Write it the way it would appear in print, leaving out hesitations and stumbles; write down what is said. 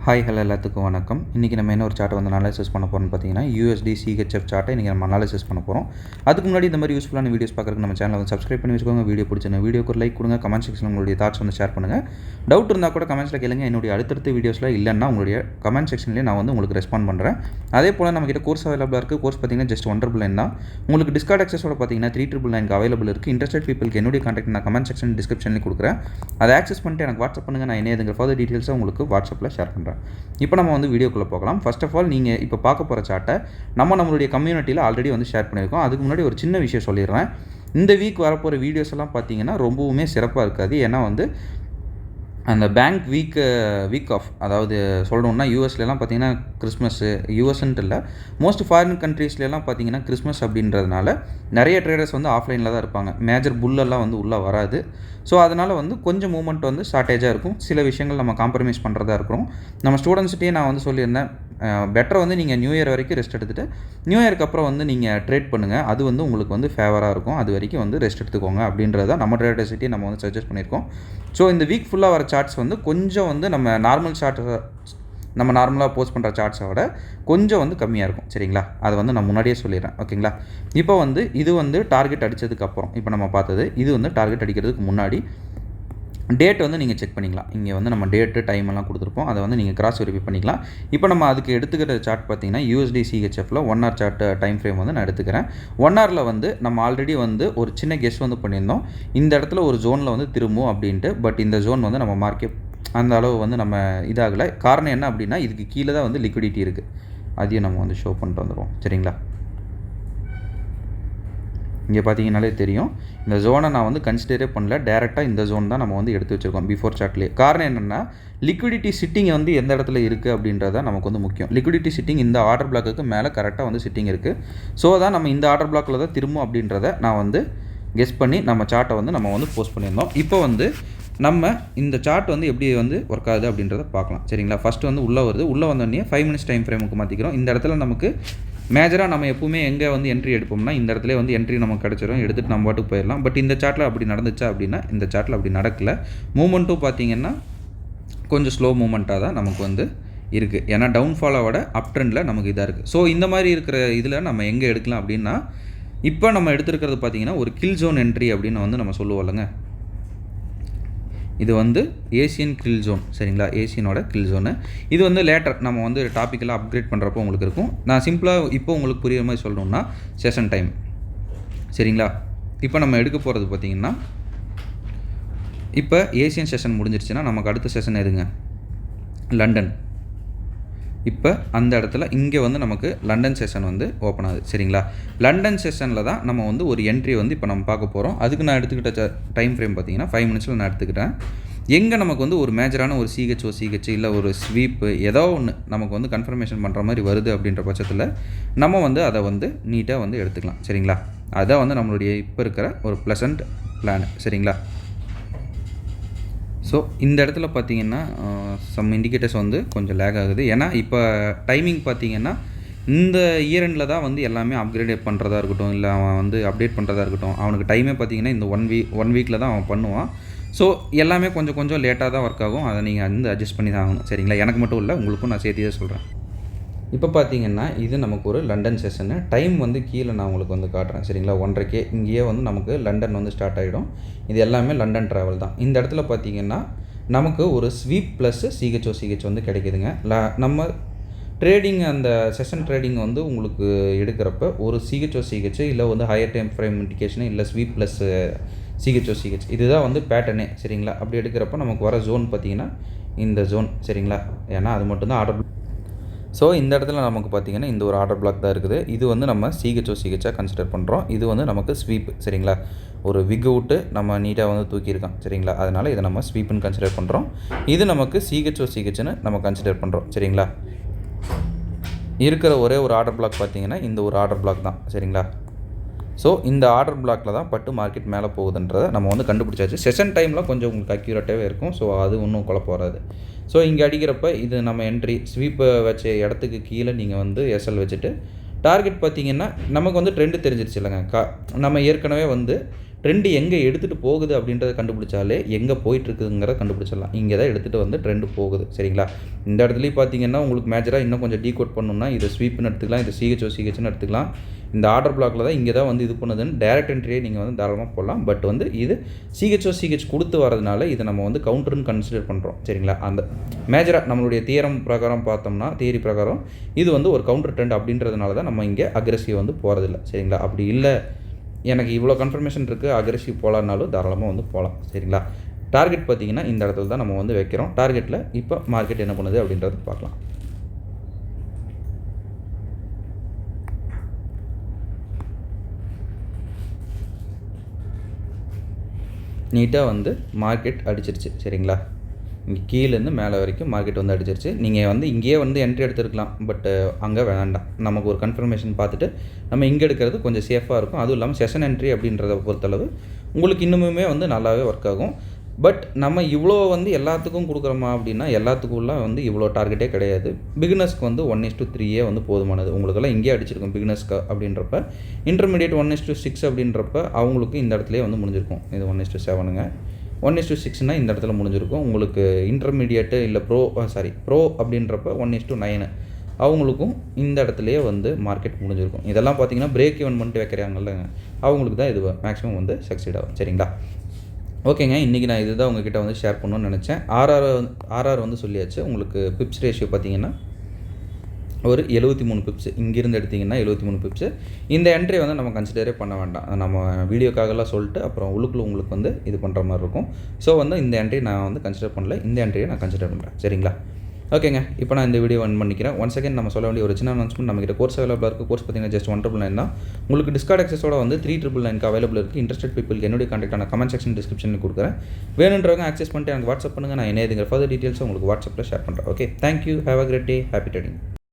Hi hello எல்லாத்துக்கும் வணக்கம். இன்றைக்கி நம்ம என்ன ஒரு சார்ட்டை வந்து அனாலிசிஸ் பண்ண போகிறோம்னு பார்த்தீங்கன்னா USD CHF சார்ட்டை இன்றைக்கி நம்ம அனாலிசிஸ் பண்ண போகிறோம். அதுக்கு முன்னாடி இந்த மாதிரி யூஸ்ஃபுல்லான வீடியோஸ் பார்க்குறதுக்கு நம்ம சேனலை வந்து சப்ஸ்கிரைப் பண்ணி வச்சுக்கோங்க. வீடியோ பிடிச்சிருந்தா வீடியோக்கு ஒரு லைக் கொடுங்க. கமெண்ட் செக்ஷனில் உங்களுடைய தாட்ஸ் வந்து ஷேர் பண்ணுங்கள். டவுட் இருந்தால் கூட கமெண்ட்ஸில் கேளுங்க. என்னுடைய அடுத்தடுத்த வீடியோஸில் இல்லைன்னா உங்களுடைய கமெண்ட் செக்ஷன்லேயே நான் வந்து உங்களுக்கு ரெஸ்பாண்ட் பண்ணுறேன். அதே போல் நம்மக்கிட்ட கோர்ஸ் அவைலபிளாக இருக்குது. கோர்ஸ் பார்த்தீங்கன்னா ஜஸ்ட் 199 தான். உங்களுக்கு டிஸ்கார்ட் ஆக்சஸோட பார்த்தீங்கன்னா 3999 அவைலபிள் இருக்குது. இன்ட்ரெஸ்டட் பீப்புளுக்கு என்னுடைய கான்டாக்ட் நான் கமெண்ட் செக்ஷன் டிஸ்கிரிப்ஷனில் கொடுக்குறேன். அதை ஆக்சஸ் பண்ணிட்டு எனக்கு வாட்ஸ்அப் பண்ணுங்கள். நான் என்ன ஃபர்தர் டீட்டெயில்ஸை உங்களுக்கு வாட்ஸ்அப்பில் ஷேர் பண்ணுறேன். இப்போ நம்ம வந்து வீடியோக்குள்ளே போகலாம். ஃபர்ஸ்ட் ஆஃப் ஆல் நீங்கள் இப்போ பார்க்க போகிற சார்ட்டை நம்மளுடைய கம்யூனிட்டியில் ஆல்ரெடி வந்து ஷேர் பண்ணியிருக்கோம். அதுக்கு முன்னாடி ஒரு சின்ன விஷயம் சொல்லிடுறேன். இந்த வீக் வரப்போகிற வீடியோஸ் எல்லாம் பார்த்தீங்கன்னா ரொம்பவுமே சிறப்பாக இருக்காது. ஏன்னா வந்து அந்த பேங்க் வீக் ஆஃப், அதாவது சொல்லணுன்னா யூஎஸ்லாம் பார்த்தீங்கன்னா கிறிஸ்மஸ்ஸு, யூஎஸ்ன்ட்டு இல்லை, மோஸ்ட் ஃபாரின் கண்ட்ரீஸ்லாம் பார்த்தீங்கன்னா கிறிஸ்மஸ் அப்படின்றதுனால நிறைய ட்ரேடர்ஸ் வந்து ஆஃப்லைனில் தான் இருப்பாங்க. மேஜர் புல்லெல்லாம் வந்து உள்ளே வராது. ஸோ அதனால் வந்து கொஞ்சம் மூவ்மெண்ட் வந்து ஷார்ட்டேஜாக இருக்கும். சில விஷயங்கள் நம்ம காம்ப்ரமைஸ் பண்ணுறதா இருக்கிறோம். நம்ம ஸ்டூடெண்ட்ஸ்கிட்டே நான் வந்து சொல்லியிருந்தேன், பெட்டர் வந்து நீங்கள் நியூ இயர் வரைக்கும் ரெஸ்ட் எடுத்துகிட்டு நியூ இயருக்கு அப்புறம் வந்து நீங்கள் ட்ரேட் பண்ணுங்கள். அது வந்து உங்களுக்கு வந்து ஃபேவராக இருக்கும். அது வரைக்கும் வந்து ரெஸ்ட் எடுத்துக்கோங்க அப்படின்றத நம்ம ட்ரேடர்ஸ்கிட்டே நம்ம வந்து சஜஸ்ட் பண்ணியிருக்கோம். ஸோ இந்த வீக் ஃபுல்லாக வர சார்ட்ஸ் வந்து கொஞ்சம் வந்து நம்ம நார்மலாக போஸ்ட் பண்ணுற சார்ட்ஸை விட கொஞ்சம் வந்து கம்மியாக இருக்கும். சரிங்களா? அதை வந்து நான் முன்னாடியே சொல்லிடுறேன். ஓகேங்களா? இப்போ வந்து இது வந்து டார்கெட் அடித்ததுக்கப்புறம், இப்போ நம்ம பார்த்தது இது வந்து டார்கெட் அடிக்கிறதுக்கு முன்னாடி டேட் வந்து நீங்கள் செக் பண்ணிக்கலாம். இங்கே வந்து நம்ம டேட்டு டைம் எல்லாம் கொடுத்துருப்போம். அதை வந்து நீங்கள் கிராஸ் வெரிஃபை பண்ணிக்கலாம். இப்போ நம்ம அதுக்கு எடுத்துக்கிற சார்ட் பார்த்தீங்கன்னா USD CHFல 1 hour சார்ட் டைம் ஃப்ரேம் வந்து நான் எடுத்துக்கிறேன். 1 hourல வந்து நம்ம ஆல்ரெடி வந்து ஒரு சின்ன கெஸ் வந்து பண்ணியிருந்தோம், இந்த இடத்துல ஒரு ஜோனில் வந்து திரும்பும் அப்படின்ட்டு. பட் இந்த ஜோன் வந்து நம்ம மார்க்கெட் அந்த அளவு வந்து நம்ம இதாகலை. காரணம் என்ன அப்படின்னா, இதுக்கு கீழே தான் வந்து லிக்விடிட்டி இருக்குது. அதையும் நம்ம வந்து ஷோ பண்ணிட்டு வந்துடுவோம். சரிங்களா? இங்கே பார்த்தீங்கன்னாலே தெரியும், இந்த ஜோனை நான் வந்து கன்சிடரே பண்ணல. டேரெக்டாக இந்த ஜோன் தான் நம்ம வந்து எடுத்து வச்சுருக்கோம் பிஃபோர் சார்ட்லேயே. காரணம் என்னென்னா, லிக்விடிட்டி சிட்டிங் வந்து எந்த இடத்துல இருக்குது அப்படின்றத நமக்கு வந்து முக்கியம். லிக்விடிட்டி சிட்டிங் இந்த ஆர்டர் பிளாக்குக்கு மேலே கரெக்டாக வந்து சிட்டிங் இருக்குது. ஸோ தான் நம்ம இந்த ஆர்டர் பிளாக்கில் தான் திரும்பும் அப்படின்றத நான் வந்து கெஸ் பண்ணி நம்ம சார்ட்டை வந்து நம்ம வந்து போஸ்ட் பண்ணியிருந்தோம். இப்போ வந்து நம்ம இந்த சார்ட் வந்து எப்படி வந்து ஒர்க் ஆகுது அப்படின்றத பார்க்கலாம். சரிங்களா? ஃபஸ்ட்டு வந்து உள்ளே வருது. உள்ளே வந்தோடனே 5 minutes டைம் ஃப்ரேமுக்கு மாற்றிக்கிறோம். இந்த இடத்துல நமக்கு மேஜராக நம்ம எப்பவுமே எங்கே வந்து என்ட்ரி எடுப்போம்னா, இந்த இடத்துல வந்து என்ட்ரி நமக்கு கிடச்சிரும். எடுத்துகிட்டு நம்ம பாட்டுக்கு போயிடலாம். பட் இந்த சார்ட்டில் அப்படி நடந்துச்சா அப்படின்னா, இந்த சார்ட்டில் அப்படி நடக்கலை. மூமெண்ட்டும் பார்த்தீங்கன்னா கொஞ்சம் ஸ்லோ மூமெண்ட்டாக தான் நமக்கு வந்து இருக்குது. ஏன்னா டவுன்ஃபாலோட அப் ட்ரெண்டில் நமக்கு இதாக இருக்குது. ஸோ இந்த மாதிரி இருக்கிற இதில் நம்ம எங்கே எடுக்கலாம் அப்படின்னா, இப்போ நம்ம எடுத்துருக்கிறது பார்த்தீங்கன்னா ஒரு கில் ஜோன் என்ட்ரி அப்படின்னு வந்து நம்ம சொல்லுவோம்லங்க. இது வந்து ஏசியன் கில் ஜோன். சரிங்களா? ஏசியனோட கில் ஜோனு. இது வந்து லேட்டர் நம்ம வந்து டாப்பிக்கெல்லாம் அப்கிரேட் பண்ணுறப்போ உங்களுக்கு இருக்கும். நான் சிம்பிளாக இப்போ உங்களுக்கு புரியுற மாதிரி சொல்லணும்னா செஷன் டைம். சரிங்களா? இப்போ நம்ம எடுக்க போகிறது பார்த்திங்கன்னா, இப்போ ஏசியன் செஷன் முடிஞ்சிருச்சுன்னா நமக்கு அடுத்த செஷன் எதுங்க? லண்டன். இப்போ அந்த இடத்துல இங்கே வந்து நமக்கு லண்டன் செஷன் வந்து ஓப்பன் ஆகுது. சரிங்களா? லண்டன் செஷனில் தான் நம்ம வந்து ஒரு என்ட்ரி வந்து இப்போ நம்ம பார்க்க போகிறோம். அதுக்கு நான் எடுத்துக்கிட்ட டைம் ஃப்ரேம் பார்த்தீங்கன்னா 5 minutesல நான் எடுத்துக்கிட்டேன். எங்கே நமக்கு வந்து ஒரு மேஜரான ஒரு CH இல்லை ஒரு ஸ்வீப்பு ஏதோ ஒன்று நமக்கு வந்து கன்ஃபர்மேஷன் பண்ணுற மாதிரி வருது அப்படின்ற பட்சத்தில் நம்ம வந்து அதை வந்து நீட்டாக வந்து எடுத்துக்கலாம். சரிங்களா? அதான் வந்து நம்மளுடைய இப்போ இருக்கிற ஒரு ப்ளசண்ட் பிளான். சரிங்களா? ஸோ இந்த இடத்துல பார்த்தீங்கன்னா சம் இண்டிகேட்டர்ஸ் வந்து கொஞ்சம் லேக் ஆகுது. ஏன்னா இப்போ டைமிங் பார்த்தீங்கன்னா இந்த இயர் எண்டில் தான் வந்து எல்லாமே அப்கிரேட் பண்ணுறதா இருக்கட்டும், இல்லை அவன் வந்து அப்டேட் பண்ணுறதா இருக்கட்டும், அவனுக்கு டைமே பார்த்தீங்கன்னா இந்த ஒன் வீக்கில் தான் அவன் பண்ணுவான். ஸோ எல்லாமே கொஞ்சம் லேட்டாக தான் ஒர்க் ஆகும். அதை நீங்கள் வந்து அட்ஜஸ்ட் பண்ணி தான் ஆகணும். சரிங்களா? எனக்கு மட்டும் இல்லை, உங்களுக்கும் நான் சேர்த்து தான் சொல்கிறேன். இப்போ பார்த்தீங்கன்னா இது நமக்கு ஒரு லண்டன் செஷனு. டைம் வந்து கீழே நான் உங்களுக்கு வந்து காட்டுறேன். சரிங்களா? 1:30 இங்கேயே வந்து நமக்கு லண்டன் வந்து ஸ்டார்ட் ஆகிடும். இது எல்லாமே லண்டன் ட்ராவல் தான். இந்த இடத்துல பார்த்தீங்கன்னா நமக்கு ஒரு ஸ்வீப் ப்ளஸ் CH வந்து கிடைக்குதுங்க. நம்ம ட்ரேடிங் அந்த செஷன் ட்ரேடிங் வந்து உங்களுக்கு எடுக்கிறப்ப ஒரு CH இல்லை வந்து ஹையர் டைம் ஃப்ரேம் இண்டிகேஷனு இல்லை ஸ்வீப் ப்ளஸ் CH இதுதான் வந்து பேட்டர்னே. சரிங்களா? அப்படி எடுக்கிறப்ப நமக்கு வர ஜோன் பார்த்தீங்கன்னா இந்த ஜோன். சரிங்களா? ஏன்னா அது மட்டும்தான் ஆர்டர். ஸோ இந்த இடத்துல நமக்கு பார்த்திங்கன்னா இந்த ஒரு ஆர்டர் பிளாக் தான் இருக்குது. இது வந்து நம்ம CHாக கன்சிடர் பண்ணுறோம். இது வந்து நமக்கு ஸ்வீப். சரிங்களா? ஒரு விக் விட்டு நம்ம நீட்டாக வந்து தூக்கியிருக்கோம். சரிங்களா? அதனால் இதை நம்ம ஸ்வீப்புன்னு கன்சிடர் பண்ணுறோம். இது நமக்கு CHன்னு நம்ம கன்சிடர் பண்ணுறோம். சரிங்களா? இருக்கிற ஒரே ஒரு ஆர்டர் பிளாக் பார்த்திங்கன்னா இந்த ஒரு ஆர்டர் பிளாக் தான். சரிங்களா? ஸோ இந்த ஆர்டர் பிளாக்கில் தான் பட்டு மார்க்கெட் மேலே போகுதுன்றதை நம்ம வந்து கண்டுபிடிச்சாச்சு. செஷன் டைமில் கொஞ்சம் உங்களுக்கு அக்யூரேட்டாகவே இருக்கும். ஸோ அது ஒன்றும் குழப்பம் வராது. ஸோ இங்கே அடிக்கிறப்ப இது நம்ம என்ட்ரி ஸ்வீப்பை வச்ச இடத்துக்கு கீழே நீங்கள் வந்து SL வச்சுட்டு டார்கெட் பார்த்திங்கன்னா நமக்கு வந்து ட்ரெண்டு தெரிஞ்சிருச்சு இல்லைங்க. நம்ம ஏற்கனவே வந்து ட்ரெண்டு எங்கே எடுத்துகிட்டு போகுது அப்படின்றத கண்டுபிடிச்சாலே எங்கே போயிட்டுருக்குங்கிறத கண்டுபிடிச்சிடலாம். இங்கே தான் எடுத்துகிட்டு வந்து ட்ரெண்டு போகுது. சரிங்களா? இந்த இடத்துலையும் பார்த்தீங்கன்னா உங்களுக்கு மேஜராக இன்னும் கொஞ்சம் டீகோட் பண்ணணும்னா இதை ஸ்வீப்னு எடுத்துக்கலாம், இதை சிஹெச்னு எடுத்துக்கலாம். இந்த ஆர்டர் பிளாக்கில் தான் இங்கே தான் வந்து இது பண்ணுதுன்னு டைரக்ட் என்ட்ரியே நீங்கள் வந்து தாராளமாக போடலாம். பட் வந்து இது சிஹெச் கொடுத்து வரதுனால இதை நம்ம வந்து கவுண்டர்னு கன்சிடர் பண்ணுறோம். சரிங்களா? அந்த மேஜராக நம்மளுடைய தியரம் பிரகாரம் பார்த்தோம்னா, தியரி பிரகாரம் இது வந்து ஒரு கவுண்டர் ட்ரெண்ட் அப்படின்றதுனால தான் நம்ம இங்கே அக்ரெசிவ் வந்து போகிறதில்ல. சரிங்களா? அப்படி இல்லை எனக்கு இவ்வளோ கன்ஃபர்மேஷன் இருக்குது அக்ரெசிவ் போகலான்னாலும் தாராளமாக வந்து போகலாம். சரிங்களா? டார்கெட் பார்த்திங்கன்னா இந்த இடத்துல தான் நம்ம வந்து வைக்கிறோம். டார்கெட்டில் இப்போ மார்க்கெட் என்ன பண்ணுது அப்படின்றது பார்க்கலாம். நீட்டாக வந்து மார்க்கெட் அடிச்சிருச்சு. சரிங்களா? இங்கே கீழேருந்து மேலே வரைக்கும் மார்க்கெட் வந்து அடிச்சிருச்சு. நீங்கள் வந்து இங்கேயே வந்து என்ட்ரி எடுத்துருக்கலாம். பட் அங்கே வேண்டாம். நமக்கு ஒரு கன்ஃபர்மேஷன் பார்த்துட்டு நம்ம இங்கே எடுக்கிறது கொஞ்சம் சேஃபாக இருக்கும். அதுவும் இல்லாமல் செஷன் என்ட்ரி அப்படின்றத பொறுத்தளவு உங்களுக்கு இன்னுமே வந்து நல்லாவே ஒர்க் ஆகும். பட் நம்ம இவ்வளோ வந்து எல்லாத்துக்கும் கொடுக்குறோமா அப்படின்னா எல்லாத்துக்குள்ள வந்து இவ்வளோ டார்கெட்டே கிடையாது. பிகினர்ஸ்க்கு வந்து 1:3 வந்து போதுமானது. உங்களுக்கெல்லாம் இங்கேயே அடிச்சிருக்கும் பிகினர்ஸ்க்கு அப்படின்றப்ப. இன்டர்மீடியேட் 1:6 அப்படின்றப்ப அவங்களுக்கு இந்த இடத்துலேயே வந்து முடிஞ்சிருக்கும். இது 1:7ங்க. 1:6னா இந்த இடத்துல முடிஞ்சிருக்கும். உங்களுக்கு இன்டர்மீடியேட்டு இல்லை ப்ரோ அப்படின்றப்ப 1:9 அவங்களுக்கும் இந்த இடத்துலையே வந்து மார்க்கெட் முடிஞ்சிருக்கும். இதெல்லாம் பார்த்தீங்கன்னா பிரேக் ஈவன் பண்ணிட்டு வைக்கிறாங்கல்ல, அவங்களுக்கு தான் இது மேக்ஸிமம் வந்து சக்சீட் ஆகும். சரிங்களா? ஓகேங்க, இன்றைக்கி நான் இதுதான் உங்ககிட்ட வந்து ஷேர் பண்ணணும்னு நினச்சேன். ஆர்ஆர் வந்து சொல்லியாச்சு. உங்களுக்கு பிப்ஸ் ரேஷியோ பார்த்தீங்கன்னா ஒரு 73 பிப்ஸ். இங்கேருந்து எடுத்திங்கன்னா 73 பிப்ஸு. இந்த என்ட்ரி வந்து நம்ம கன்சிடரே பண்ண வேண்டாம். நம்ம வீடியோக்காகலாம் சொல்லிட்டு அப்புறம் உள்ளுக்குள்ளே உங்களுக்கு வந்து இது பண்ணுற மாதிரி இருக்கும். ஸோ வந்து இந்த என்ட்ரி நான் வந்து கன்சிடர் பண்ணல. இந்த என்ட்ரியை நான் கன்சிடர் பண்ணுறேன். சரிங்களா? ஓகேங்க, இப்போ நான் இந்த வீடியோ பண்ணிக்கிறேன். ஒன் செகண்ட் நம்ம சொல்ல வேண்டிய ஒரு சின்ன அனௌன்ஸ்மெண்ட். நம்மகிட்ட கோர்ஸ் அவைலபிளாக இருக்குது. கோர்ஸ் பார்த்தீங்கன்னா ஜஸ்ட் 199 தான். உங்களுக்கு டிஸ்கார்ட் ஆக்சஸோட வந்து 399 அவைலபிள் இருக்குது. இன்ட்ரெஸ்டட் பீப்புளுக்கு என்னுடைய கான்டாக்டான கமெண்ட் செக்ஷன் டிஸ்கிரிப்ஷனில் கொடுக்குறேன். வேணுன்றவங்க ஆக்சஸ் பண்ணிட்டு எனக்கு வாட்ஸ்அப் பண்ணுங்கள். நான் என்ன ஃபர்தர் டீட்டெயில்ஸ் உங்களுக்கு வாட்ஸ்அப்பில் ஷேர் பண்ணுறேன். Okay, thank you. Have a great day. Happy trading.